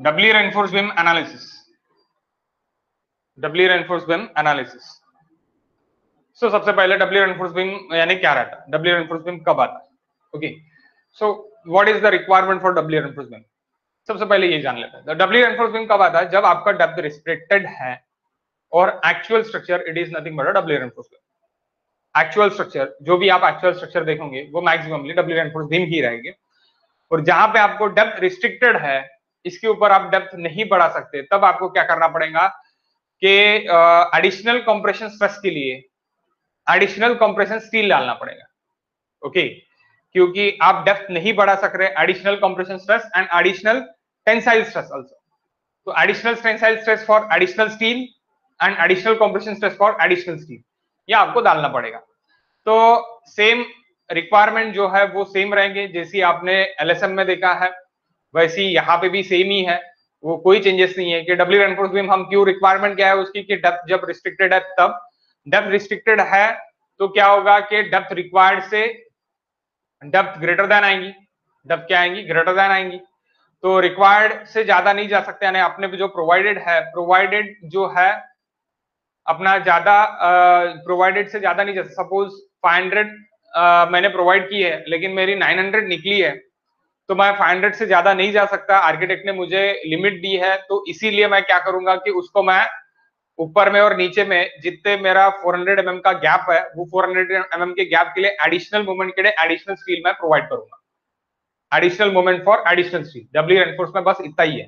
डबली reinforce beam analysis, doubly reinforce beam analysis. So सबसे पहले डबली reinforce beam यानी क्या रहता है, डबली रेनफोर्स बीम कब आता है? Okay, so what is the requirement for doubly reinforce beam? सबसे पहले ये जान लेते हैं, डबली रेनफोर्स बीम कब आता है? जब आपका डेप्थ रिस्ट्रिक्टेड है और actual structure it is nothing but a doubly reinforce beam. Actual structure, जो भी आप एक्चुअल स्ट्रक्चर देखोगे वो मैक्सिममली डबली रेनफोर्स बीम ही रहेगी। और जहां पे आपको डेप्थ रिस्ट्रिक्टेड है, इसके ऊपर आप डेप्थ नहीं बढ़ा सकते, तब आपको क्या करना पड़ेगा कि एडिशनल कंप्रेशन स्ट्रेस के लिए एडिशनल कंप्रेशन स्टील डालना पड़ेगा। ओके, क्योंकि आप डेप्थ नहीं बढ़ा सक रहे, additional compression stress and additional tensile stress also. तो additional tensile stress for additional steel and additional compression stress for additional steel, ये आपको डालना पड़ेगा। तो सेम रिक्वायरमेंट जो है वो सेम रहेंगे, जैसी आपने एलएसएम में देखा है वैसी यहाँ पे भी सेम ही है, वो कोई चेंजेस नहीं है। कि डबली रेनफोर्स बीम हम क्यों, रिक्वायरमेंट क्या है उसकी कि डेप्थ जब रिस्ट्रिक्टेड है तब। डेप्थ रिस्ट्रिक्टेड है तो क्या होगा कि डेप्थ रिक्वायर्ड से डेप्थ ग्रेटर देन आएंगी, डेप्थ क्या आएंगी, ग्रेटर देन आएंगी। तो रिक्वायर्ड से ज्यादा नहीं जा सकते, यानी अपने जो प्रोवाइडेड है, प्रोवाइडेड जो है अपना ज्यादा प्रोवाइडेड से ज्यादा नहीं जा सकता। सपोज 500 मैंने प्रोवाइड की है लेकिन मेरी 900 निकली है, तो मैं 500 से ज्यादा नहीं जा सकता, आर्किटेक्ट ने मुझे लिमिट दी है। तो इसीलिए मैं क्या करूंगा कि उसको मैं ऊपर में और नीचे में जितने मेरा 400 mm का गैप है, वो 400 mm के गैप के लिए एडिशनल मूवमेंट के लिए एडिशनल स्टील मैं प्रोवाइड करूंगा। Additional movement for additional steel, doubly reinforce में बस इतना ही है,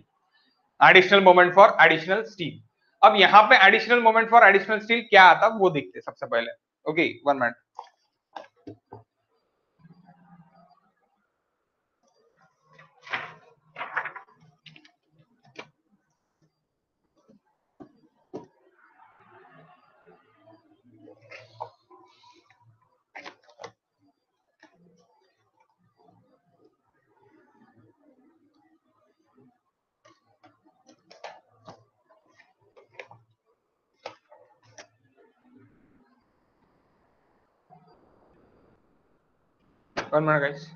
additional movement for additional steel. अब यहाँ पे additional moment for additional steel क्या आता है वो देखते हैं सबसे पहले। ओके, 1 मिनट। One minute guys.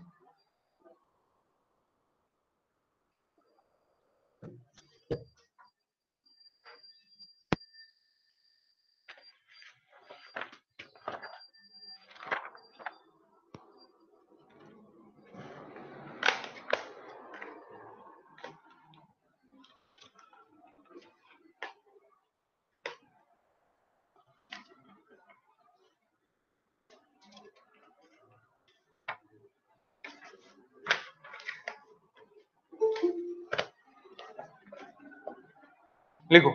लिखो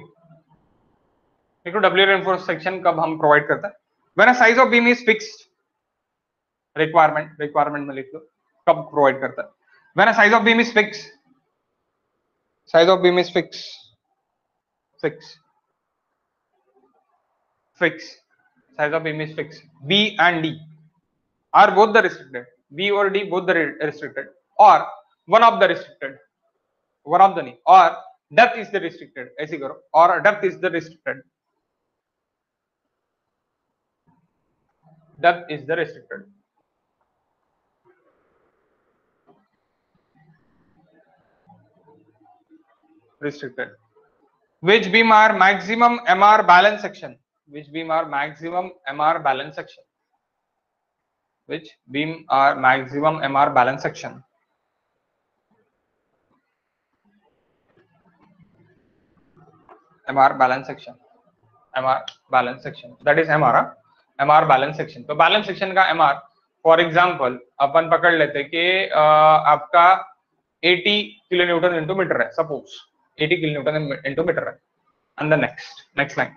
लिखो, डब्ल्यू रेनफोर्स सेक्शन कब हम प्रोवाइड करते हैं? When a size of beam is fixed. Requirement में लिख लो कब प्रोवाइड करता है। When a size of beam is fixed, size of beam is fix, size of beam is fixed, B and D are both the restricted, B or D both the restricted, or one of the restricted, one of the नहीं, or depth is the restricted, ऐसे करो, or depth is the restricted, depth is the restricted, which beam are maximum MR balance section, which beam are maximum MR balance section, which beam are maximum MR balance section, MR balance section, MR balance section, that is MR, MR balance section। तो balance section का MR for example अपन पकड़ लेते कि आपका 80 kilo newton into metre है, suppose 80 kilo newton into metre है। And the next line,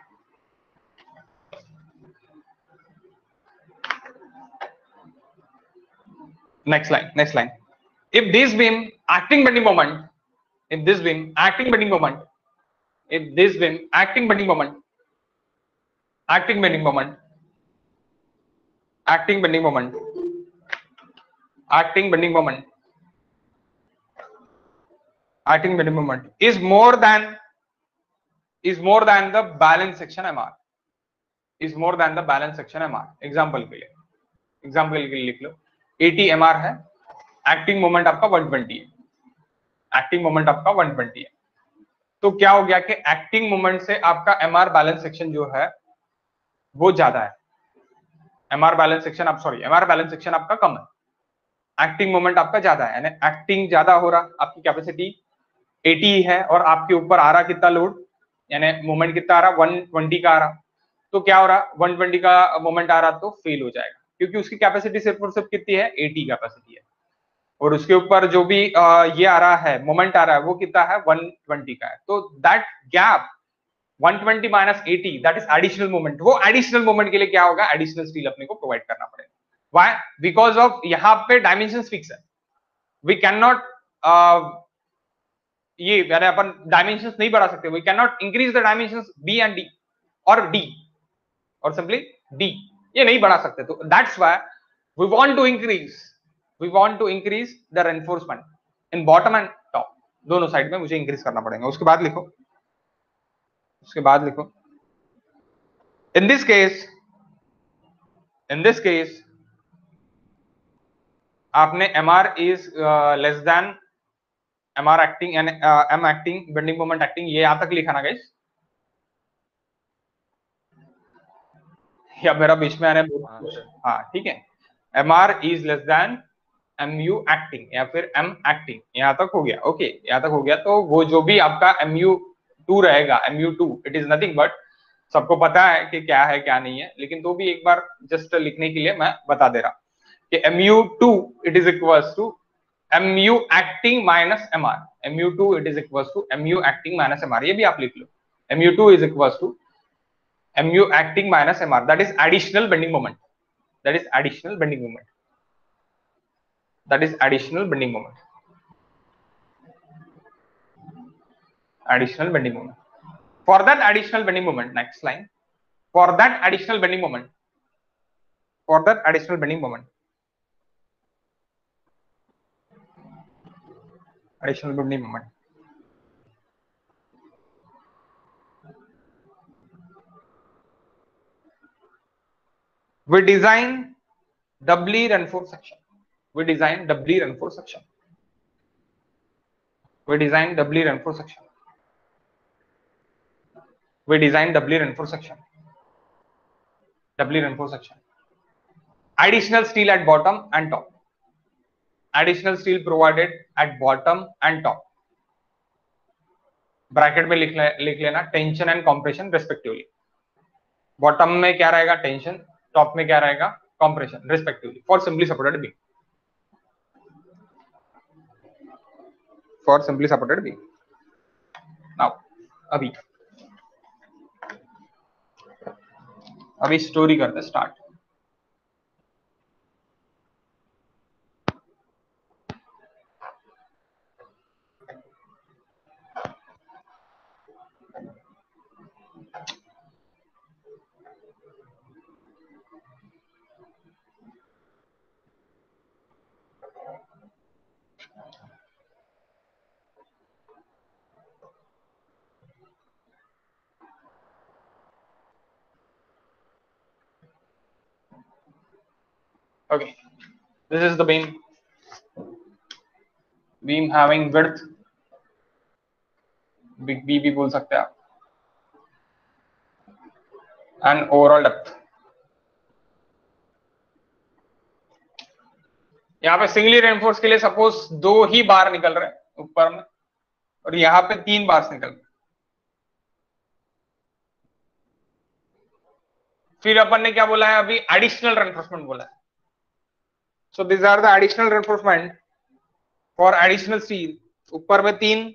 next line, if this beam acting bending moment, if this beam acting bending moment, if this beam acting bending moment, acting bending moment, acting bending moment, acting bending moment, acting bending moment is more than the balance section MR, is more than the balance section MR। Example के लिए लिख लो 80 MR है, acting moment आपका 120 है, acting moment आपका 120 है। तो क्या हो गया कि एक्टिंग मोमेंट से आपका एमआर बैलेंस सेक्शन जो है वो ज्यादा है, MR balance section MR balance section आपका कम है, एक्टिंग मोमेंट आपका ज्यादा है, यानी एक्टिंग ज्यादा हो रहा, आपकी कैपेसिटी 80 है और आपके ऊपर आ रहा कितना लोड, यानी मोमेंट कितना आ रहा 120 का आ रहा, तो क्या हो रहा 120 का मोमेंट आ रहा तो फेल हो जाएगा, क्योंकि उसकी कैपेसिटी सिर्फ और सिर्फ कितनी है 80 कैपेसिटी है, और उसके ऊपर जो भी ये आ रहा है मोमेंट आ रहा है वो कितना है 120 का है, तो that gap 120 minus 80 that is additional moment, वो एडिशनल मोमेंट के लिए क्या होगा एडिशनल स्टील अपने को प्रोवाइड करना पड़ेगा। व्हाई? बिकॉज ऑफ यहाँ पे डायमेंशंस फिक्स है, वी कैन नॉट ये यानी अपन डायमेंशंस नहीं बढ़ा सकते, we can not increase the dimensions B and D और डी और सिंपली डी, ये नहीं बढ़ा सकते, तो that's why we want to increase the reinforcement in bottom and top, दोनों साइड में मुझे इंक्रीज करना पड़ेगा। उसके बाद लिखो in this case आपने mr is less than mr acting and m acting bending moment acting, ये यहां तक लिखा ना गाइस, या मेरा बीच में आने, हाँ ठीक है, mr is less than mu acting या फिर m acting, यहां तक हो गया, ओके यहां तक हो गया, तो वो जो भी आपका mu2 रहेगा, mu2 it is nothing but, सबको पता है कि क्या है क्या नहीं है, लेकिन तो भी एक बार जस्ट लिखने के लिए मैं बता दे रहा कि mu2 it is equals to mu acting minus mr, mu2 it is equals to mu acting minus mr, ये भी आप लिख लो, mu2 is equals to mu acting minus mr, that is additional bending moment, that is additional bending moment, that is additional bending moment, additional bending moment. For that additional bending moment, next line, for that additional bending moment, for that additional bending moment, additional bending moment, we design doubly reinforced section, we design doubly reinforced section, we design doubly reinforced section, we design doubly reinforced section, doubly reinforced section, additional steel at bottom and top, additional steel provided at bottom and top, bracket में लिख लेना tension and compression respectively, bottom में क्या रहेगा tension, top में क्या रहेगा compression respectively, for simply supported beam, for simply supported beam. Now अभी स्टोरी करते start. Okay, this is the beam having width, big B भी बोल सकते हैं आप, and overall depth। यहाँ पे सिंगली रेनफोर्स के लिए सपोज 2 ही बार निकल रहे हैं ऊपर में, और यहाँ पे 3 बार निकल रहे, फिर अपन ने क्या बोला है अभी एडिशनल रेनफोर्समेंट बोला है, so this are the additional reinforcement for additional steel, ऊपर में 3,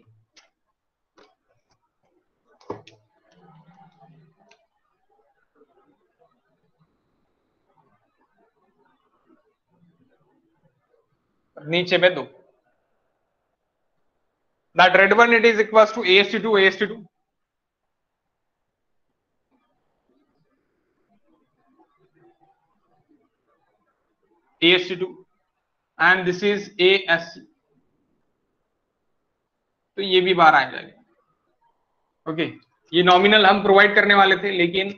नीचे में 2, that red one it is equals to AST2 AST2, AST2 and this is ASC, तो ये भी बाहर आ जाएगा। ओके, ये नॉमिनल हम प्रोवाइड करने वाले थे, लेकिन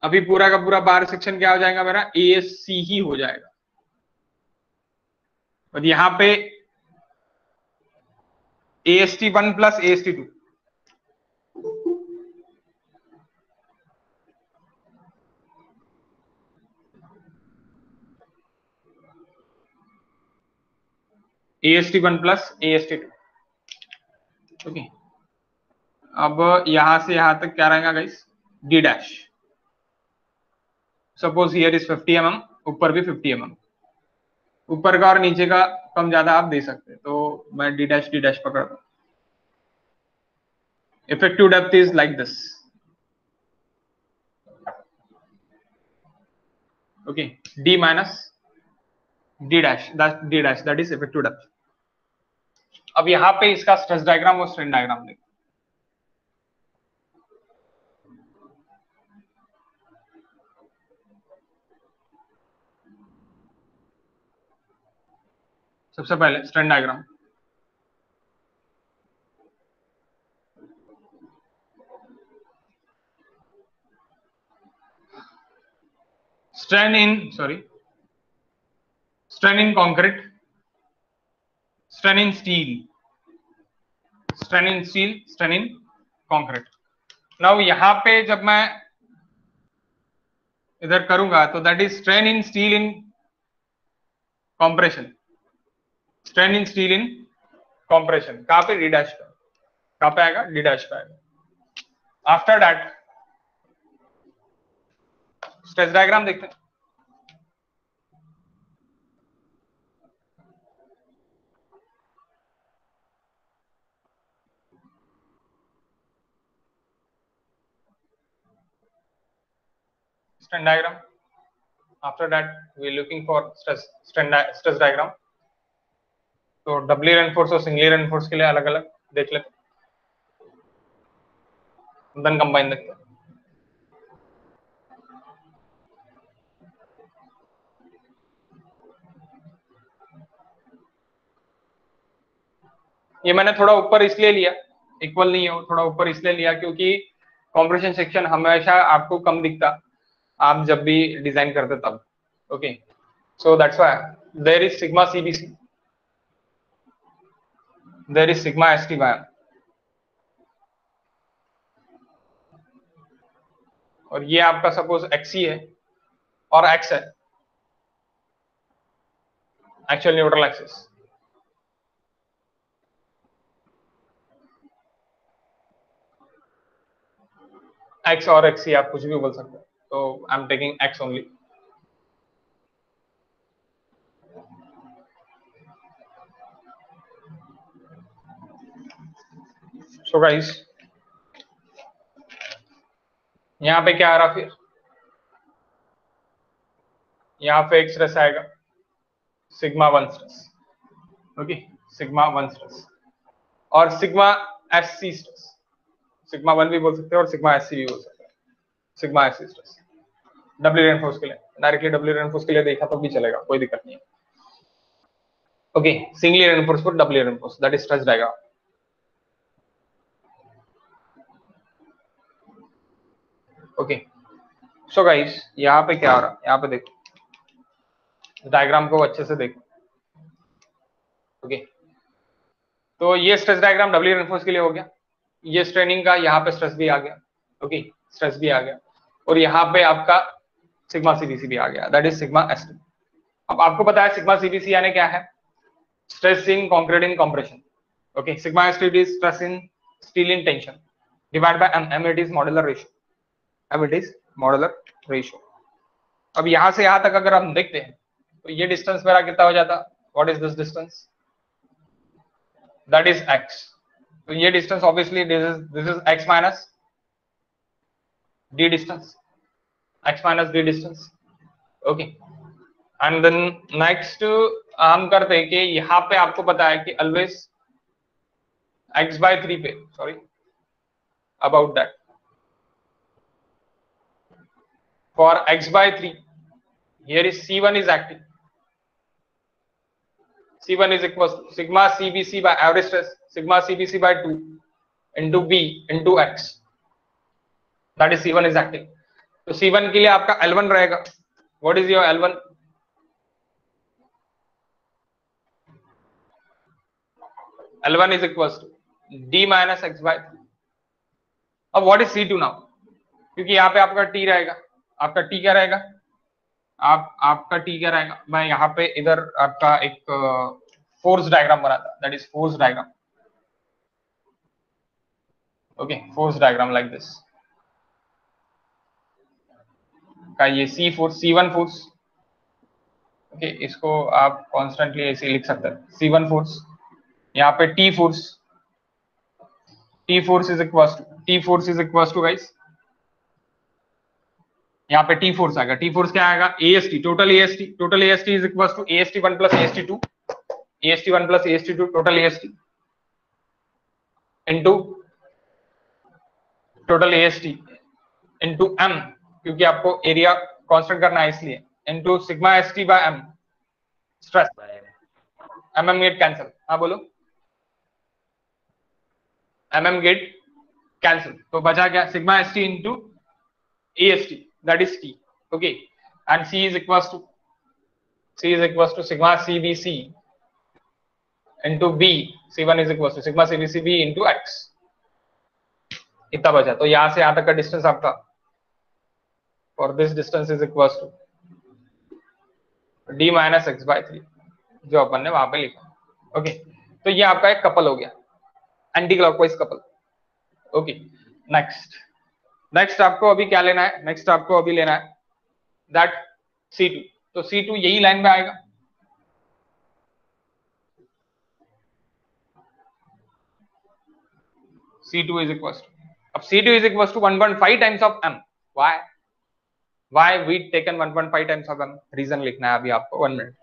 अभी पूरा का पूरा बार सेक्शन क्या हो जाएगा मेरा ASC ही हो जाएगा, और यहाँ पे AST1 plus AST2. AST1 plus AST2. Okay, अब यहां से यहां तक क्या रहेगा guys? D dash. Suppose here is 50 mm, ऊपर भी 50 mm, ऊपर का और नीचे का कम ज्यादा आप दे सकते हैं, तो मैं D डैश पकड़ता हूं. Effective depth is like this. Okay, D minus D dash, that is effective depth. अब यहाँ पे इसका स्ट्रेस डायग्राम और स्ट्रेन डायग्राम देखो. सबसे पहले strain diagram. Strain in concrete, strain in steel, strain in concrete. Now यहाँ पे जब मैं इधर करूंगा तो that is strain in steel in compression. strain in steel in compression कहाँ पे? D डैश पे. कहाँ पे आएगा? D डैश पे आएगा. आफ्टर दैट स्ट्रेस डायग्राम देखते हैं. Strain diagram. After that we are looking for stress diagram. तो डबली रेनफोर्स और सिंगली रेनफोर्स के लिए अलग अलग देख लेते हैं, देन कंबाइन देखते हैं. ये मैंने थोड़ा ऊपर इसलिए लिया, इक्वल नहीं हो, थोड़ा ऊपर इसलिए लिया क्योंकि कॉम्प्रेशन सेक्शन हमेशा आपको कम दिखता आप जब भी डिजाइन करते तब. Okay, so that's why there is sigma CBC, there is sigma ST by, और ये आपका सपोज एक्सी है और एक्स है, एक्चुअल न्यूट्रल एक्सिस. एक्स और एक्सी आप कुछ भी बोल सकते हो, तो I am taking x only. So guys यहाँ पे क्या आ रहा, फिर यहाँ पे एक स्ट्रेस आएगा sigma 1 stress. Okay, sigma 1 stress और सिग्मा एससी स्ट्रेस. सिग्मा 1 भी बोल सकते हैं और सिग्मा एससी भी बोल सकते हैं. Sigma SC stress W reinforce के लिए, डायरेक्टली डब्ल्यू रेनफोर्स के लिए देखा तो भी चलेगा, कोई दिक्कत नहीं है. Okay, singly reinforce for W reinforce, that is stress diagram. Okay, so guys यहाँ पे क्या हो रहा है, यहाँ पे देखो डायग्राम को अच्छे से देखो. ओके, तो ये स्ट्रेस डायग्राम डब्ल्यू रेनफोर्स के लिए हो गया. ये स्ट्रेनिंग का यहाँ पे स्ट्रेस भी आ गया. ओके, स्ट्रेस भी आ गया और यहाँ पे आपका सिग्मा सीबीसी भी आ गया, दैट इज सिग्मा एसटी. अब आपको पता है सिग्मा सीबीसी यानी क्या है? Stress in concrete in compression. Okay, sigma ST is stress in steel in tension divide by M, it is modular ratio. अब इट इज मॉड्यूलर रेशियो. अब यहां से यहां तक अगर हम देखते हैं तो ये डिस्टेंस मेरा कितना हो जाता? What is this distance? That is x. तो ये distance obviously this is x minus d distance, x minus d distance. Okay, and then next हम करते हैं कि यहाँ पे आपको पता है कि ऑलवेज x/3 पे, sorry about that, for x/3 here is C1 is active. C1 is equal to sigma CBC by average stress, sigma CBC by 2 into B into X. That is C1 is active. तो C1 के लिए आपका L1 रहेगा. What is your L1? L1 is equal to d minus x by 3। अब what is C2 now, क्योंकि यहाँ पे आपका t रहेगा, आपका t क्या रहेगा, आपका t क्या रहेगा, मैं यहाँ पे इधर आपका एक फोर्स डायग्राम बनाता, that is force diagram. Okay, force diagram like this का, ये C force, C1 force. Okay, इसको आप कॉन्स्टेंटली ऐसे लिख सकते हैं, C1 फोर्स, यहाँ पे T force, T force is equal to guys, यहाँ पे T फोर्स आएगा, T फोर्स क्या आएगा, AST, total AST is equal to AST1 plus AST2, AST1 plus AST2 total AST into total AST into M, क्योंकि आपको area constant करना है इसलिए, into sigma ST by M stress, mm get cancel, हाँ बोलो, mm get cancel, तो बचा क्या, sigma ST into AST, that is T। Okay, and C is equal to sigma CBC into B, C1 is equal to sigma CBC B into X, इतना बचा। तो यहां से यहां तक का डिस्टेंस आपका, for this distance is equal to d minus x by 3, जो अपन ने वहां पे लिखा। ओके, तो ये आपका एक कपल हो गया, anti clockwise couple. Okay, next आपको अभी क्या लेना है, नेक्स्ट आपको अभी लेना है दैट C2, तो C2 यही लाइन में आएगा, C2 इज इक्वल टू, अब C2 is equal to 1.5 times of M। why we taken 1.5 times of M, reason लिखना है अभी आपको, 1 minute.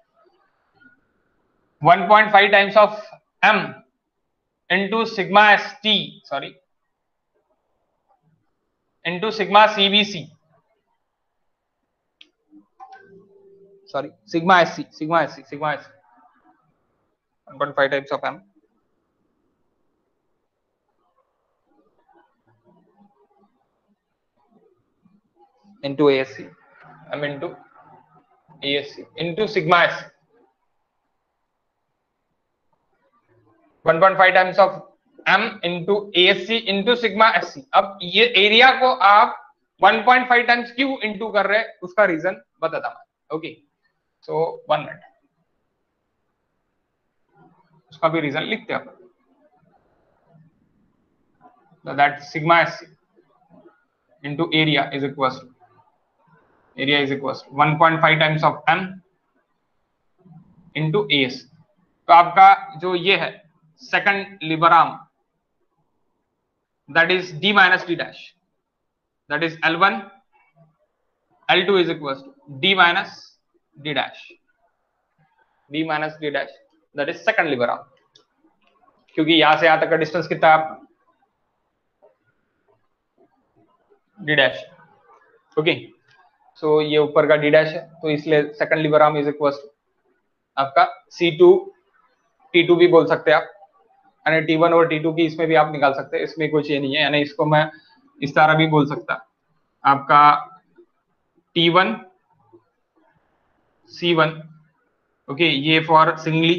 1.5 times of M into sigma ST, sorry, into sigma CBC, sorry, sigma SC, 1.5 types of M into ASC, M into ASC into sigma SC, 1.5 times of M into ASC into sigma SC। अब ये area को आप 1.5 times क्यों into कर रहे हैं, उसका reason बताता मैं। ओके, सो 1 मिनट, उसका भी रीजन लिखते हैं। So that sigma SC into area is equals to 1.5 times of M into AS। तो आपका जो ये है सेकंड लिबर arm, that is D minus D dash, that is L1, L2 is equals to D minus D dash, that is second लिबर arm, क्योंकि यहां से यहां तक का डिस्टेंस कितना है, D dash। ओके, सो ये ऊपर का D dash है, तो इसलिए सेकंड लिबर आर्म इज इक्वल टू आपका C2 T2 भी बोल सकते हैं आप, यानी T1 और T2 की इसमें भी आप निकाल सकते हैं, इसमें कुछ ये नहीं है, यानी इसको मैं इस तरह भी बोल सकता आपका T1 C1। ओके, ये for singly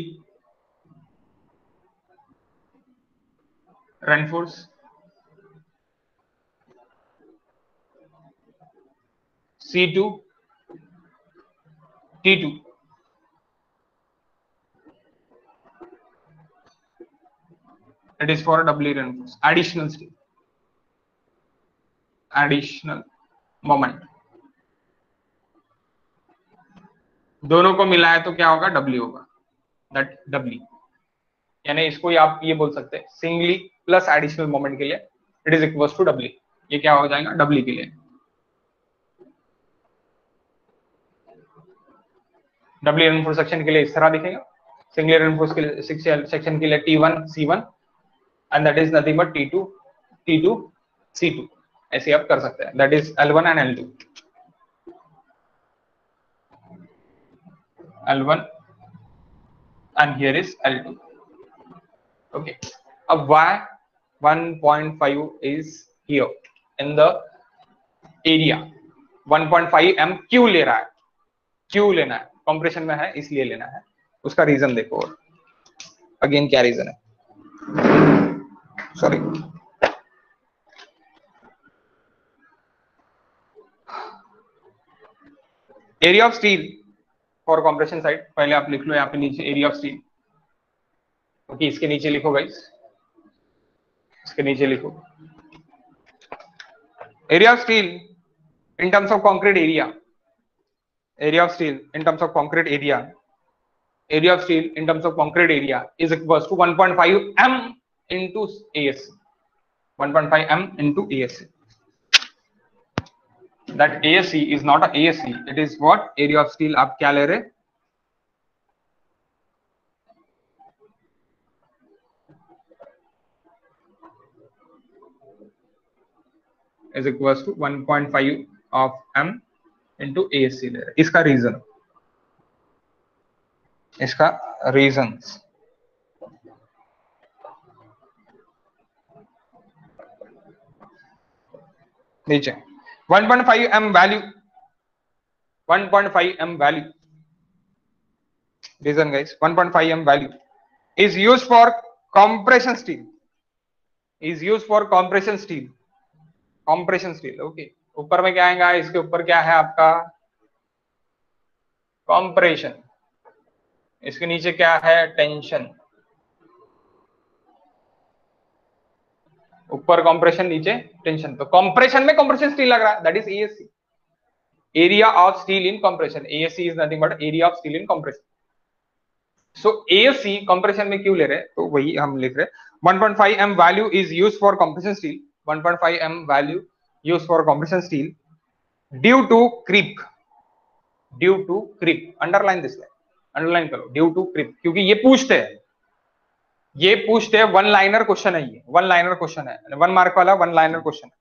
reinforce, C2 T2 it is for doubly reinforced additional state, additional moment, दोनों को मिला है तो क्या होगा, W होगा, दैट W, यानी इसको आप ये बोल सकते हैं सिंगली प्लस एडिशनल मोमेंट के लिए it is equal to W, ये क्या हो जाएगा, W के लिए डब्ल्यू रेनफोर्स सेक्शन के लिए इस तरह दिखेगा, सिंगल रेनफोर्स के सेक्शन के लिए T1 C1 and that is nothing but T2 C2, ऐसे आप कर सकते हैं, that is L1 and L1 and here is L2। okay, अब why 1.5 is here in the area, 1.5 M क्यों ले रहा है, क्यों लेना है, कंप्रेशन में है इसलिए लेना है, उसका रीजन देखो, अगेन क्या रीजन है। Sorry, area of steel for compression side, पहले आप लिख लो यहाँ पे नीचे एरिया ऑफ स्टील, ओके, इसके नीचे लिखो गाइस, इसके नीचे लिखो area of steel in terms of concrete area, area of steel in terms of concrete area, area of steel in terms of concrete area is equals to 1.5 m into ASC, 1.5 m into ASC. That ASC is not a ASC, it is what, area of steel आप क्या ले रहे, is equals to 1.5 of m into ASC ले रहे. इसका reason, इसका reasons नीचे 1.5 m value, 1.5 m value, reason guys, 1.5 m value is used for compression steel, is used for compression steel, compression steel, okay. ऊपर में क्या आएगा, इसके ऊपर क्या है आपका compression, इसके नीचे क्या है टेंशन, ऊपर compression नीचे टेंशन, तो compression में compression steel लग रहा है, that is ASC, area of steel in compression, ASC is nothing but area of steel in compression. So ASC compression में क्यों ले रहे हैं, तो वही हम लिख रहे हैं 1.5 m value is used for compression steel, 1.5 m value used for compression steel due to creep, due to creep, underline this line, underline करो due to creep, क्योंकि ये पूछते हैं, ये पूछते हैं, वन लाइनर क्वेश्चन है, ये वन लाइनर क्वेश्चन है, 1 मार्क वाला वन लाइनर क्वेश्चन है.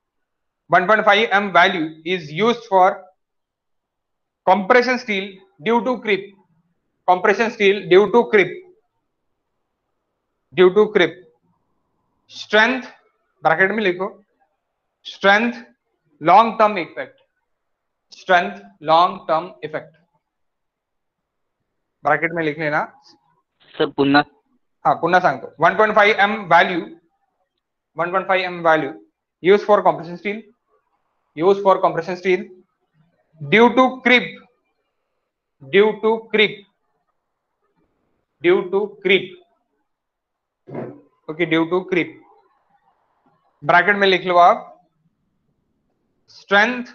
1.5 m value is used for compression steel due to creep, compression steel due to creep, due to creep, strength bracket में लिखो, strength long term effect, strength long term effect bracket में लिख लेना sir. पुन्हा हाँ पुन्हा सांगतो, 1.5 m value, 1.5 m value used for compression steel, used for compression steel due to creep, due to creep, due to creep, okay, due to creep bracket में लिख लो आप strength,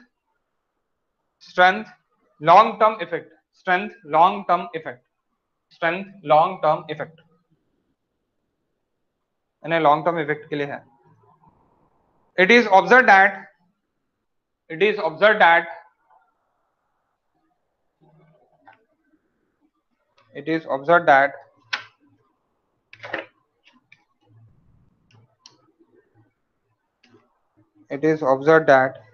strength long term effect, strength long term effect, strength long term effect, यानी long term effect के लिए है. It is observed that, it is observed that, it is observed that it is observed that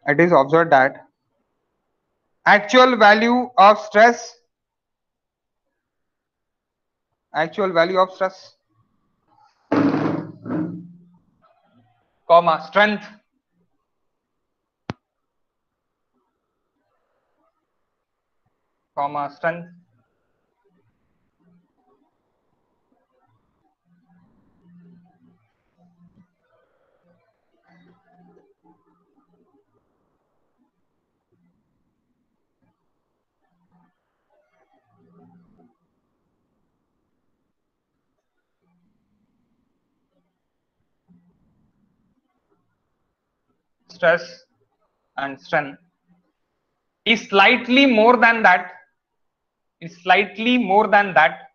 it is observed that actual value of stress, actual value of stress, comma strength, comma strength stress and strength is slightly more than that, is slightly more than that,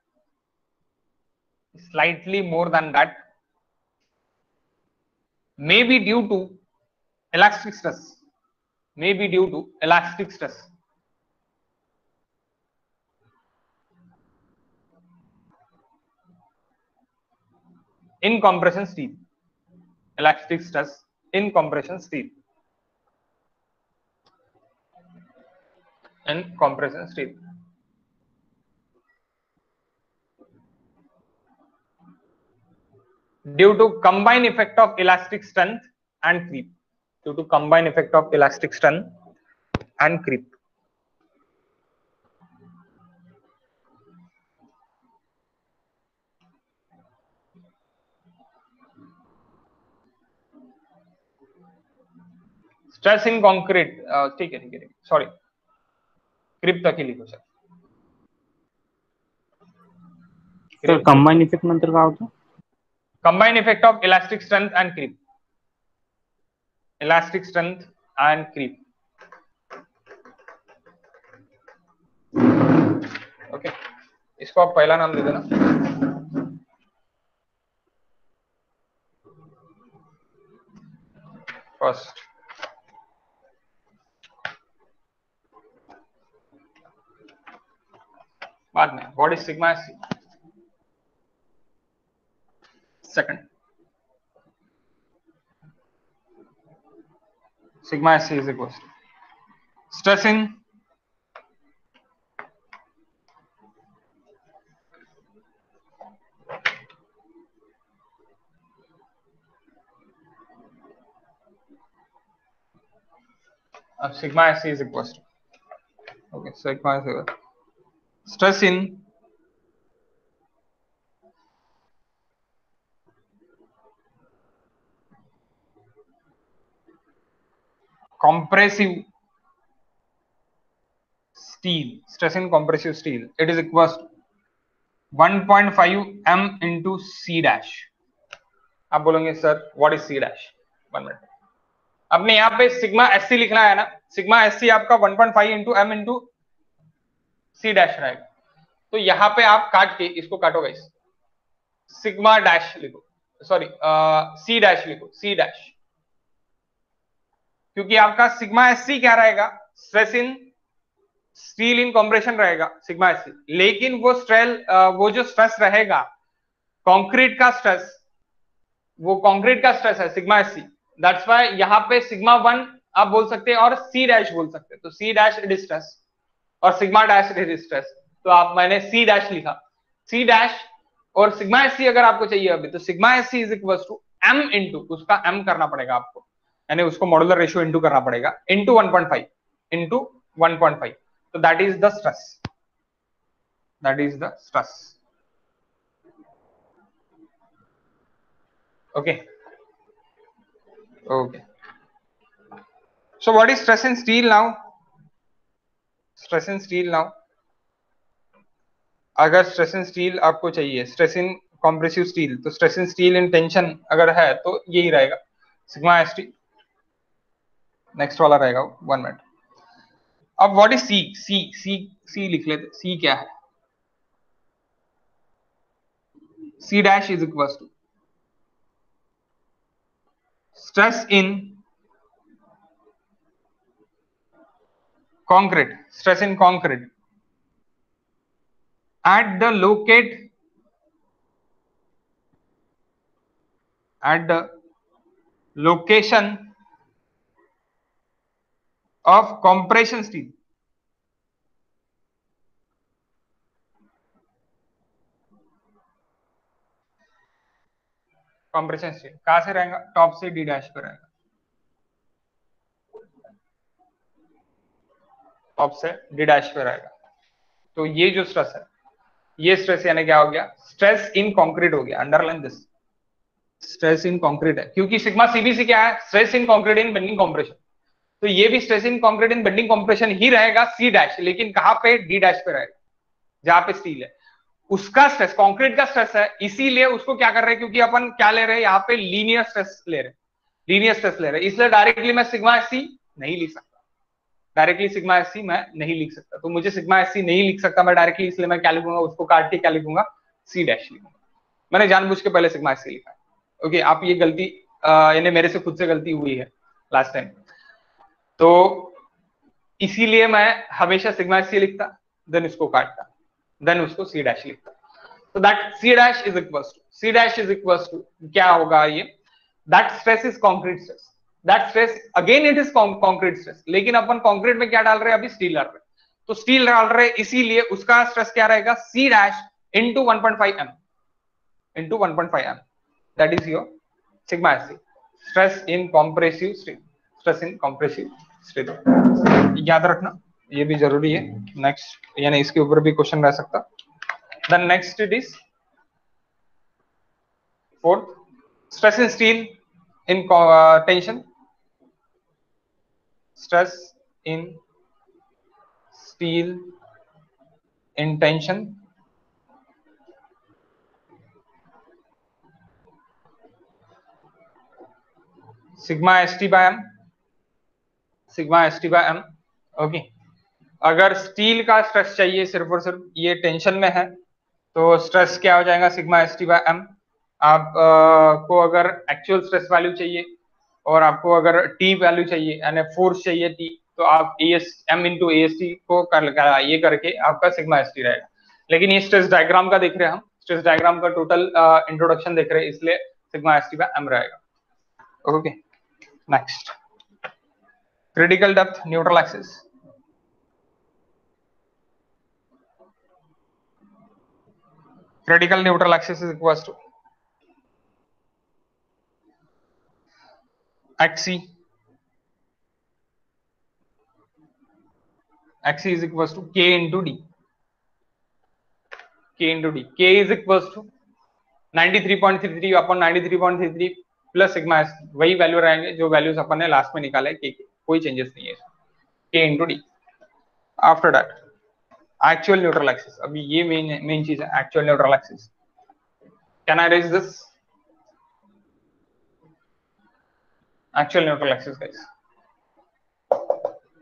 slightly more than that, may be due to elastic stress, may be due to elastic stress, in compression steel, elastic stress in compression steel, in compression steel. Due to combine effect of elastic strength and creep, due to combine effect of elastic strength and creep. Stress in concrete, ठीक है, sorry, creep तक ही लिखो sir. Combine effect नंतर काय होतं? Combine effect of elastic strength and creep, elastic strength and creep. Okay, इसको आप पहला नाम दे देना. फर्स्ट, बाद में what is sigma S C. Second, sigma SC is equals to stress in sigma SC is equals to, okay, sigma is equal stress in compressive steel, stress in compressive steel, it is equals to 1.5 m into c dash. आप बोलेंगे sir what is C dash. 1 minute, आपने यहाँ पे sigma SC लिखना है ना, sigma SC आपका 1.5 into M into C dash रहेगा. तो यहाँ पे आप काट के इसको काटो गाइस, सिग्मा डैश लिखो, सॉरी सी डैश लिखो, सी डैश, क्योंकि आपका सिग्मा एससी क्या रहेगा, stress in steel in compression रहेगा सिग्मा एससी, लेकिन वो जो स्ट्रेस रहेगा कंक्रीट का स्ट्रेस, वो कंक्रीट का स्ट्रेस है सिग्मा एससी. दैट्स व्हाई यहाँ पे सिग्मा 1 आप बोल सकते हैं और सी डैश बोल सकते हैं. तो C dash it is stress और sigma dash it is stress. तो आप मैंने सी डैश लिखा, सी डैश और सिग्मा एससी अगर आपको चाहिए अभी, तो sigma SC is equal to M into, उसका एम करना पड़ेगा आपको, यानी उसको मॉड्यूलर रेशियो इंटू करना पड़ेगा, इंटू 1.5 इंटू 1.5. तो that is the stress, that is the stress. Okay okay, so what is stress in steel now. Stress in steel now, अगर स्ट्रेस इन स्टील आपको चाहिए, स्ट्रेस इन कॉम्प्रेसिव स्टील, तो stress in steel in tension अगर है तो यही रहेगा sigma S T. Next वाला रहेगा 1 मिनट. अब व्हाट इज सी, सी सी सी लिख लेते. सी क्या है, C dash is equal to stress in concrete, stress in concrete at the location of compression steel. compression steel कहां से रहेगा, टॉप से डी डैश पे रहेगा, टॉप से डी डैश पे रहेगा. तो ये जो स्ट्रेस है, ये स्ट्रेस यानी क्या हो गया, स्ट्रेस इन कंक्रीट हो गया. Underline this, stress in concrete है, क्योंकि सिग्मा सीबीसी क्या है, stress in concrete in bending compression. तो ये भी stress in concrete in bending compression ही रहेगा सी डैश, लेकिन कहां पे, डी डैश पे रहेगा, जहां पे स्टील है. उसका स्ट्रेस कंक्रीट का स्ट्रेस है, इसीलिए उसको क्या कर रहे हैं, क्योंकि अपन क्या ले रहे हैं यहाँ पे, लीनियर स्ट्रेस ले रहे हैं, लीनियर स्ट्रेस ले रहे हैं, इसलिए डायरेक्टली मैं सिग्मा एससी नहीं लिख सकता, डायरेक्टली सिग्मा एससी मैं नहीं लिख सकता. तो मुझे सिग्मा एससी नहीं लिख सकता मैं डायरेक्टली, इसलिए मैं क्या लिखूंगा, उसको काट के क्या लिखूंगा, सी डैश लिखूंगा. मैंने जानबूझ के पहले सिग्मा एससी लिखा है. ओके, आप ये गलती यानी मेरे से खुद से गलती हुई है लास्ट टाइम, तो इसीलिए मैं हमेशा सिग्मा एससी लिखता, देन इसको काटता, देन उसको सी डैश लिखता. तो that C dash is equals to क्या होगा ये, that stress is concrete stress, that stress again it is concrete stress, लेकिन अपन कंक्रीट में क्या डाल रहे हैं, अभी स्टील डाल रहे हैं, तो स्टील डाल रहे हैं, इसीलिए उसका स्ट्रेस क्या रहेगा, C dash into 1.5 m, into 1.5 m, that is your sigma SC, stress in compressive state, stress in compressive state, याद रखना ये भी जरूरी है। नेक्स्ट यानी इसके ऊपर भी क्वेश्चन रह सकता। Then next it is fourth, stress in steel in tension, stress in steel in tension, sigma st by m, sigma st by m। Okay, अगर स्टील का स्ट्रेस चाहिए सिर्फ और सिर्फ ये टेंशन में है तो स्ट्रेस क्या हो जाएगा, सिग्मा st by m। आप को अगर एक्चुअल स्ट्रेस वैल्यू चाहिए और आपको अगर टी वैल्यू चाहिए यानी फोर्स चाहिए टी, तो आप m इंटू AST को ये करके आपका सिग्मा st रहेगा। लेकिन ये स्ट्रेस डायग्राम का देख रहे हैं हम, स्ट्रेस डायग्राम का टोटल इंट्रोडक्शन देख रहे हैं, इसलिए सिग्मा st by m रहेगा। Okay, next critical depth neutral axis. Critical neutral axis is equals to XC. XC is equals to K into D. K into D. K is equals to 93.33 upon 93.33 plus sigma S, वही value रहेंगे जो values अपन ने last में निकाले K के, कोई changes नहीं है। K into D. After that, actual neutral axis। अभी ये मेन चीज है, actual neutral axis। Can I erase this? Actual neutral axis guys,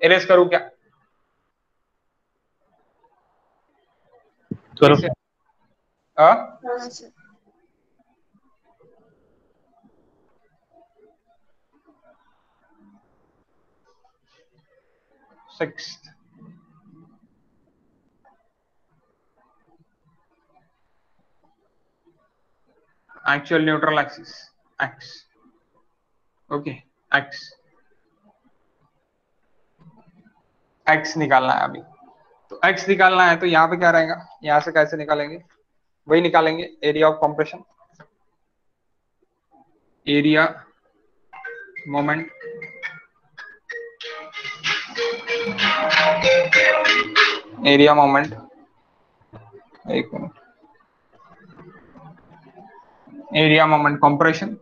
erase करूं क्या? करो। Sixth, actual neutral axis X। Okay, X निकालना है अभी, तो X निकालना है तो यहाँ पे क्या रहेगा, यहाँ से कैसे निकालेंगे, वही निकालेंगे area of compression, area moment, area moment, एक मिनट, area moment compression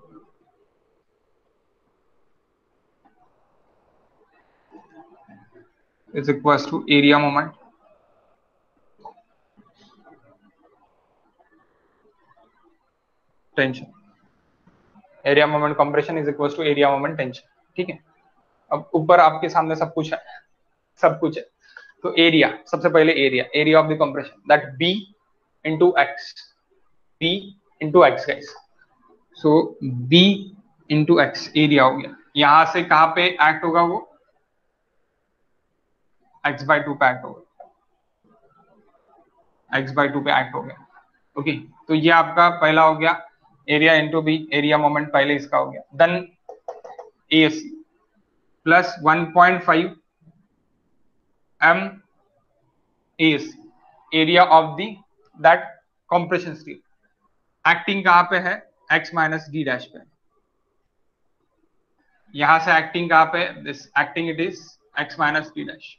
is equals to area moment tension, area moment compression is equals to area moment tension। ठीक है, अब ऊपर आपके सामने सब कुछ है, सब कुछ है, तो एरिया, सबसे पहले area of the compression, that B into X, B into X guys. So B into X area हो गया, यहां से कहां पे एक्ट होगा वो x/2 पे एक्ट होगा, x/2 पे एक्ट हो गया। ओके, तो ये आपका पहला हो गया area into B, area moment पहले इसका हो गया। Then ASC plus 1.5 m ASC, area of the that compression steel, acting कहां पे है, x माइनस डी डैश पे, यहां से एक्टिंग कहां पे, this acting it is x minus D dash,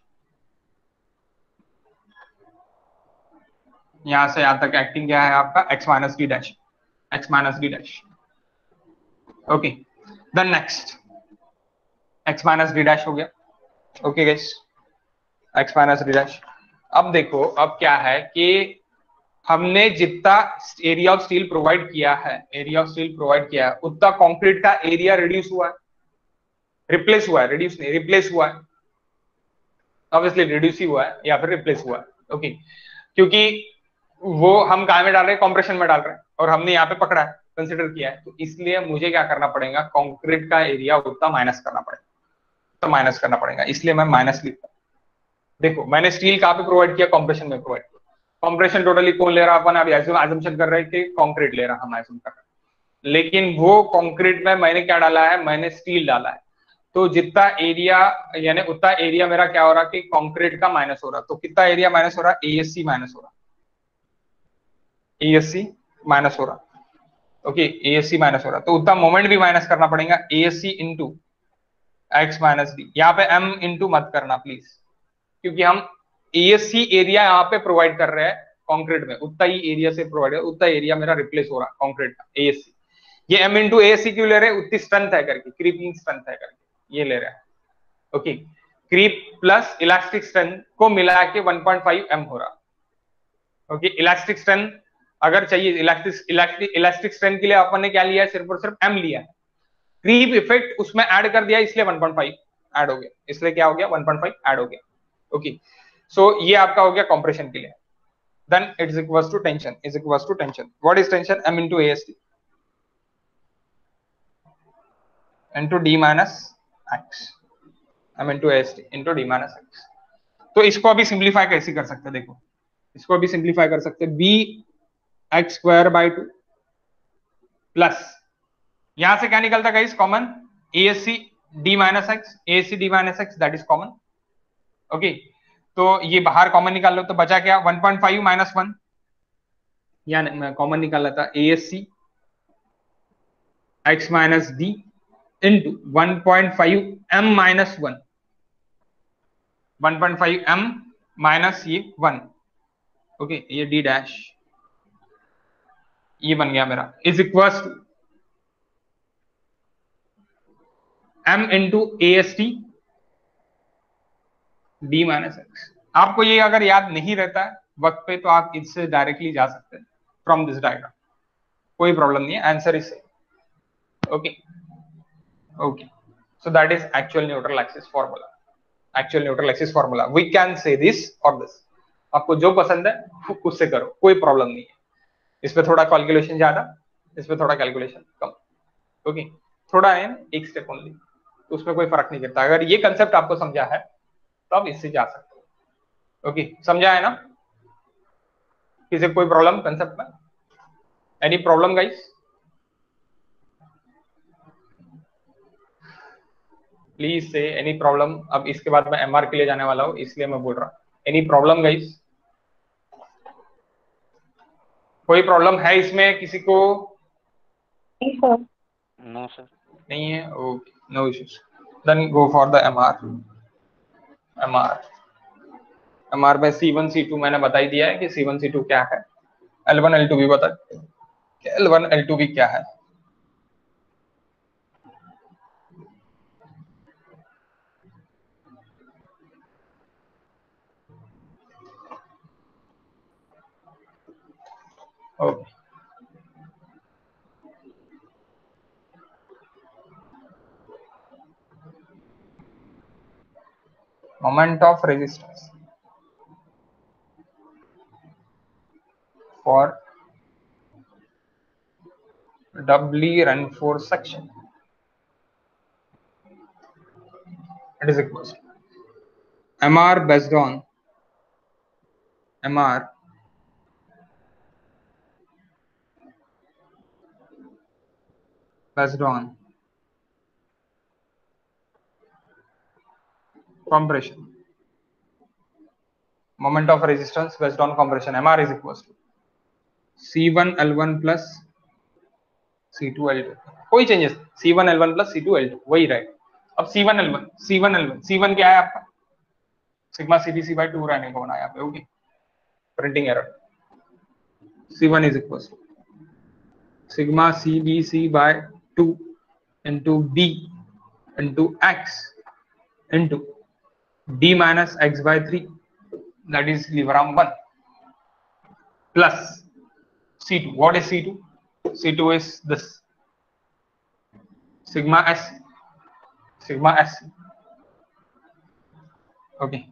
यहां से यहां तक एक्टिंग क्या है आपका x minus D dash, x minus D dash. Okay, then next x minus D dash हो गया। Okay guys, x minus D dash. अब देखो, अब क्या है कि हमने जितना एरिया ऑफ स्टील प्रोवाइड किया है, उतना कंक्रीट का एरिया रिड्यूस हुआ है, रिप्लेस हुआ है, रिड्यूस नहीं रिप्लेस हुआ है, ऑब्वियसली रिड्यूस ही हुआ है या फिर रिप्लेस हुआ है। ओके, क्योंकि वो हम काय में डाल रहे हैं, कॉम्प्रेशन में डाल रहे हैं, और हमने यहाँ पे पकड़ा है, कंसिडर किया है, तो इसलिए मुझे क्या करना पड़ेगा, कंक्रीट का एरिया उतना माइनस करना पड़ेगा, तो माइनस करना पड़ेगा, इसलिए मैं माइनस लिखता हूँ। देखो, मैंने स्टील कहाँ पे प्रोवाइड किया, कॉम्प्रेशन में प्रोवाइड किया। कॉम्प्रेशन टोटली कौन ले रहा, अपन अभी एजम्पशन कर रहे हैं कि कंक्रीट ले रहा, हम एजम्पशन कर रहे हैं, लेकिन वो कंक्रीट में मैंने क्या डाला है, मैंने स्टील डाला है, तो जितना एरिया यानी उतना एरिया मेरा क्या हो रहा कि कंक्रीट का माइनस हो रहा, तो कितना एरिया माइनस हो रहा, ASC माइनस हो रहा, ASC माइनस हो रहा। ओके ASC माइनस हो रहा है तो उतना मोमेंट भी माइनस करना पड़ेगा, ASC into x minus D. यहाँ पे m इंटू मत करना प्लीज, क्योंकि हम ASC एरिया यहाँ पे प्रोवाइड कर रहे हैं कंक्रीट में, उतना ही एरिया से प्रोवाइड है, उतना एरिया मेरा रिप्लेस हो रहा है कंक्रीट का ASC। ये m इंटू ASC क्यों ले रहे हैं, उतनी स्ट्रेंथ है करके, क्रीपिंग स्ट्रेंथ है करके ये ले रहे हैं। Okay creep plus elastic strength को मिला के 1.5 m हो रहा। ओके इलास्टिक स्ट्रेंथ अगर चाहिए, इलास्टिक स्ट्रेंथ के लिए अपन ने क्या लिया है, सिर्फ और सिर्फ m लिया है। क्रीप इफेक्ट उसमें ऐड कर दिया इसलिए 1.5 ऐड हो गया, इसलिए क्या हो गया 1.5 ऐड हो गया। ओके सो ये आपका हो गया कंप्रेशन के लिए। Then it's equals to tension, is equals to tension. What is tension, m into AST into d minus x, m into AST into d minus x। तो इसको अभी सिंप्लीफाई कैसे कर सकते हैं, देखो इसको अभी सिंप्लीफाई कर सकते हैं, b x square by 2 plus यहां से क्या निकलता guys common, ASC d minus x, ASC d minus x that is common. Okay तो ये बाहर कॉमन निकाल लो तो बचा क्या 1.5 माइनस 1, या कॉमन निकाला था ASC x minus d into 1.5 m minus 1, 1.5 m minus ये 1। ओके ये d डैश ये बन गया मेरा, is equals to m into AST d minus X. आपको ये अगर याद नहीं रहता है वक्त पे तो आप इससे डायरेक्टली जा सकते हैं फ्रॉम दिस डायग्राम, कोई प्रॉब्लम नहीं है, answer is okay. Okay so that is actual neutral axis formula, actual neutral axis formula. We can say this और दिस, आपको जो पसंद है उससे करो, कोई प्रॉब्लम नहीं है। इस पे थोड़ा कैलकुलेशन ज्यादा, इस पे थोड़ा कैलकुलेशन कम। ओके थोड़ा है एक स्टेप ओनली, तो उसमें कोई फर्क नहीं करता। अगर ये कंसेप्ट आपको समझा है तो आप इससे जा सकते हो। ओके समझा है ना, किसी कोई प्रॉब्लम कंसेप्ट में, एनी प्रॉब्लम गाइस, प्लीज से एनी प्रॉब्लम। अब इसके बाद मैं MR के लिए जाने वाला हूं इसलिए मैं बोल रहा हूं, एनी प्रॉब्लम गाइस, कोई प्रॉब्लम है इसमें किसी को? No sir. नहीं है, okay no issues, then go for the MR में C1 C2 मैंने बता ही दिया है कि C1 C2 क्या है, L1 L2 भी बता, L1 L2 भी क्या है। Okay moment of resistance for doubly reinforced section, it is equals to MR based on compression, moment of resistance based on compression, MR is equals to C1 L1 plus C2 L2, कोई changes, C1 L1 plus C2 L2 वही रहेगा। अब C1 क्या है आपका, sigma CBC by 2 रहने को बना यहाँ पे। Okay printing error, C1 is equals to sigma CBC by 2 into B into X into D minus X by 3, that is Liveram 1 plus C2. What is C2? C2 is this sigma S, okay,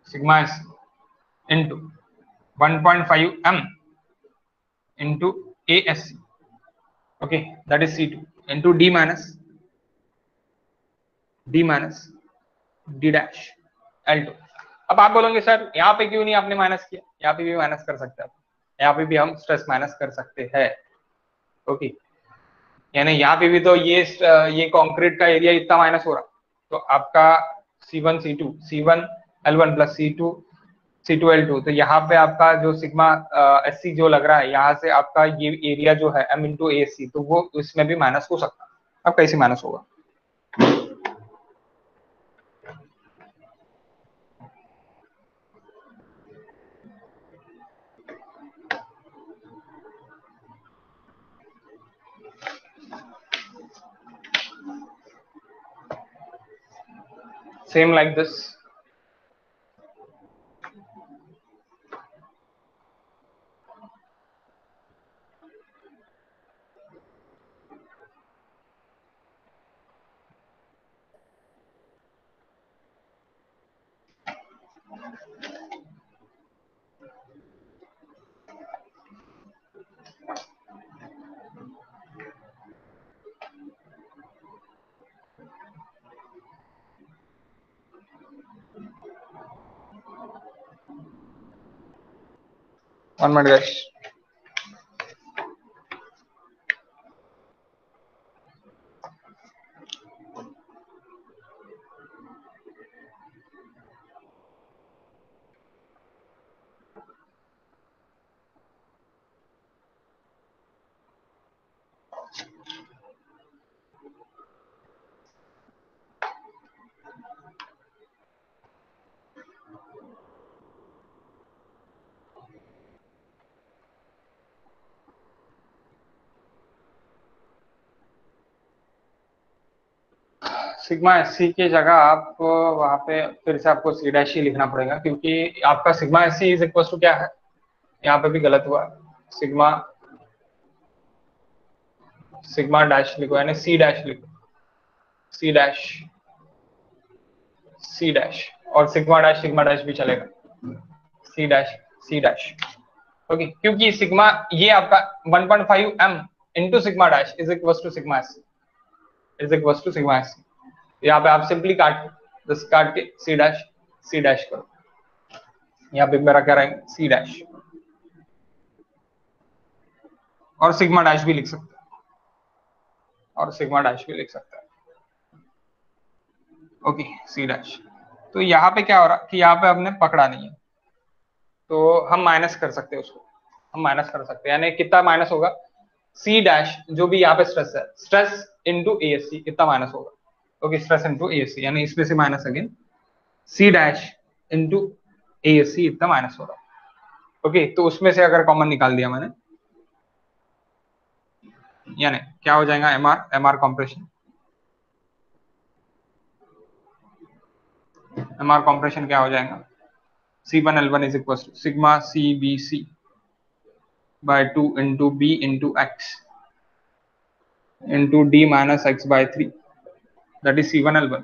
sigma S into 1.5 m into ASC, okay, that is C2 into D minus D dash L2। अब आप बोलोगे sir यहाँ पे क्यों नहीं आपने minus किया, यहाँ पे भी माइनस कर सकते हैं, यहाँ पे भी हम स्ट्रेस माइनस कर सकते हैं। ओके यानी यहाँ पे भी तो ये कंक्रीट का एरिया इतना माइनस हो रहा, तो आपका C1 L1 plus C2 C2L2, तो यहाँ पे आपका जो सिग्मा SC जो लग रहा है, यहाँ से आपका ये एरिया जो है M इंटू ASC, तो वो इसमें भी माइनस हो सकता है। अब कैसे माइनस होगा? Same like this, one minute guys. Sigma SC की जगह आप वहां पे फिर से आपको C डैश ही लिखना पड़ेगा, क्योंकि आपका sigma SC is equal to क्या है, यहाँ पे भी गलत हुआ, सिग्मा सिग्मा डैश लिखो, यानी C डैश लिखो, C डैश, C डैश, और सिग्मा डैश भी चलेगा, C dash, C dash. Okay, क्योंकि सिग्मा ये आपका 1.5 m into sigma dash is equal to sigma SC, is equal to sigma SC। यहाँ पे आप सिंपली काट के C डैश करो, यहाँ पे मेरा क्या रहेगा, C डैश, और सिग्मा डैश भी लिख सकते हैं, और सिग्मा डैश भी लिख सकते हैं। Okay, C dash. तो यहाँ पे क्या हो रहा कि यहाँ पे हमने पकड़ा नहीं है, तो हम माइनस कर सकते हैं उसको, हम माइनस कर सकते हैं, यानी कितना माइनस होगा, C डैश जो भी यहाँ पे स्ट्रेस है, स्ट्रेस इंटू ASC कितना माइनस होगा, ओके, स्ट्रेस इंटू ASC, यानी इसमें से minus again C dash into ASC इतना माइनस होगा। ओके, तो उसमें से अगर कॉमन निकाल दिया मैंने, यानी क्या हो जाएगा, MR कॉम्प्रेशन, MR कॉम्प्रेशन क्या हो जाएगा, C1L1 is equal to sigma CBC by 2 into B into X into D minus X by 3, that is C1L1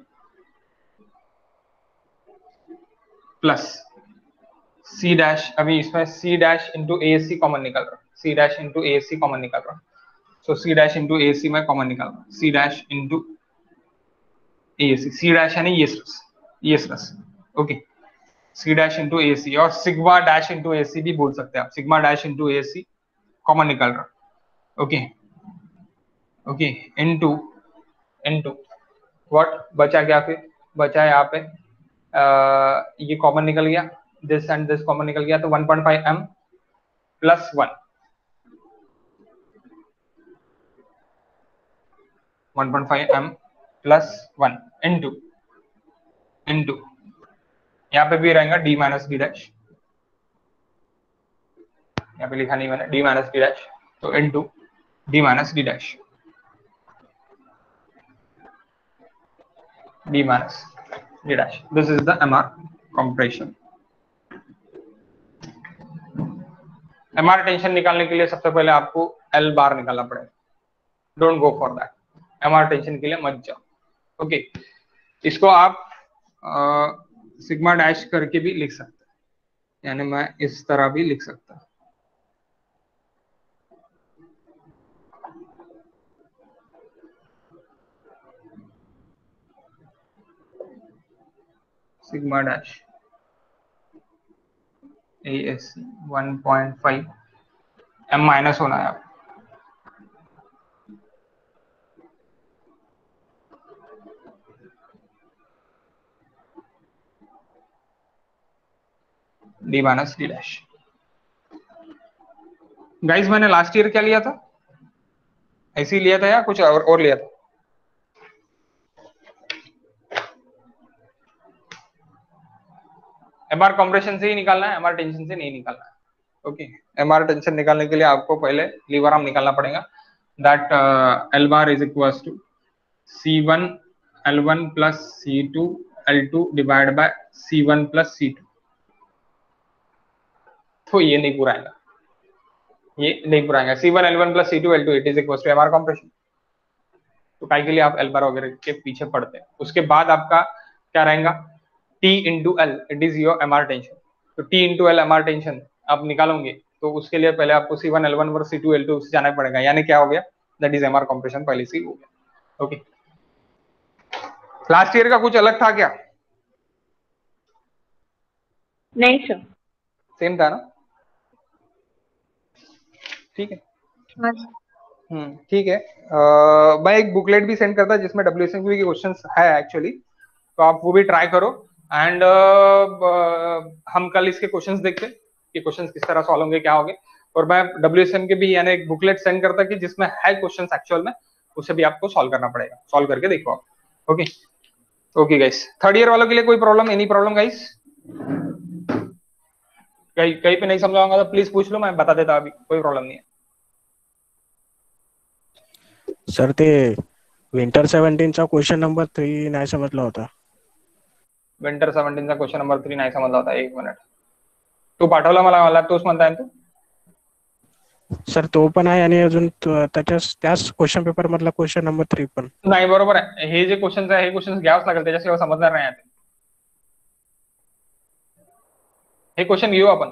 plus C dash, अभी इसमें C dash into ASC common निकल रहा है, C dash into ASC common निकल रहा है, सो C dash into ASC में common निकाल रहा हूं, C dash into ASC, C dash यानी ये stress, okay, C dash into ASC, और सिग्मा डैश इंटू ASC भी बोल सकते हैं आप, sigma dash into ASC common निकल रहा है, okay, okay, into into what बचा, क्या फिर बचा यहाँ पे, ये कॉमन निकल गया, दिस एंड दिस कॉमन निकल गया, तो 1.5 m plus 1, 1.5 m plus 1 into into यहाँ पे भी रहेगा D माइनस D डैश, यहाँ पे लिखा नहीं मैंने, D माइनस D डैश, तो into D minus D dash, D minus D dash. This is the MR compression. MR tension निकालने के लिए सबसे पहले आपको L बार निकालना पड़ेगा, don't go for that, MR tension के लिए मत जाओ। ओके, इसको आप सिग्मा डैश करके भी लिख सकते हैं, यानी मैं इस तरह भी लिख सकता हूं, sigma dash ASC 1.5 m minus होना है, D minus D dash. Guys मैंने लास्ट ईयर क्या लिया था, ऐसे ही लिया था या कुछ और लिया था? एमआर कंप्रेशन से ही निकालना है, एमआर टेंशन से नहीं निकालना है। ओके, एमआर टेंशन निकालने के लिए आपको पहले लीवर आर्म निकालना पड़ेगा। That L bar is equal to C1 L1 plus C2 L2 divide by C1 plus C2। तो ये नहीं पूरा आएगा, ये नहीं पूरा आएगा। C1 L1 plus C2 L2 it is equal to MR compression. तो काय के लिए आप एल बार वगैरह के पीछे पड़ते हैं। उसके बाद आपका क्या रहेगा, T into L, it is your MR tension. तो T into L MR tension आप निकालोगे, तो उसके लिए पहले आपको C1 L1 और C2 L2 से जाना पड़ेगा, यानी क्या हो गया, दैट इज एमआर कंप्रेशन पहले से ही हो गया। ओके, लास्ट ईयर का कुछ अलग था क्या? नहीं सर। सेम था ना? ठीक है, हाँ। ठीक है। मैं एक बुकलेट भी सेंड करता जिसमें WSMQ के क्वेश्चंस है एक्चुअली, तो आप वो भी ट्राई करो। एंड हम कल इसके क्वेश्चंस देखते कि क्वेश्चंस किस तरह सॉल्व होंगे, क्या होंगे। और मैं WSM के भी यानी एक बुकलेट सेंड करता कि जिसमें है क्वेश्चंस एक्चुअल में, उसे भी आपको सॉल्व करना पड़ेगा, सॉल्व करके देखो आप। Okay okay guys, third year वालों के लिए कोई प्रॉब्लम, एनी प्रॉब्लम गाइस? कहीं पे नहीं समझाऊंगा तो प्लीज पूछ लो, मैं बता देता अभी, कोई प्रॉब्लम नहीं है। सर ते विंटर 17 चा क्वेश्चन नंबर 3 नाही समजला होता। विंटर 17 चा क्वेश्चन नंबर 3 नाही समजला होता, एक मिनिट, तू पाठवला मला तोच म्हणताय ना तू? सर तो पण आहे आणि अजून त्याच क्वेश्चन पेपर मधला क्वेश्चन नंबर 3 पण नाही, बरोबर आहे। हे जे क्वेश्चन आहे हे क्वेश्चन घ्यावंच लागेल, त्याच्याशिवाय समजणार नाही। हे क्वेश्चन घेऊ आपण।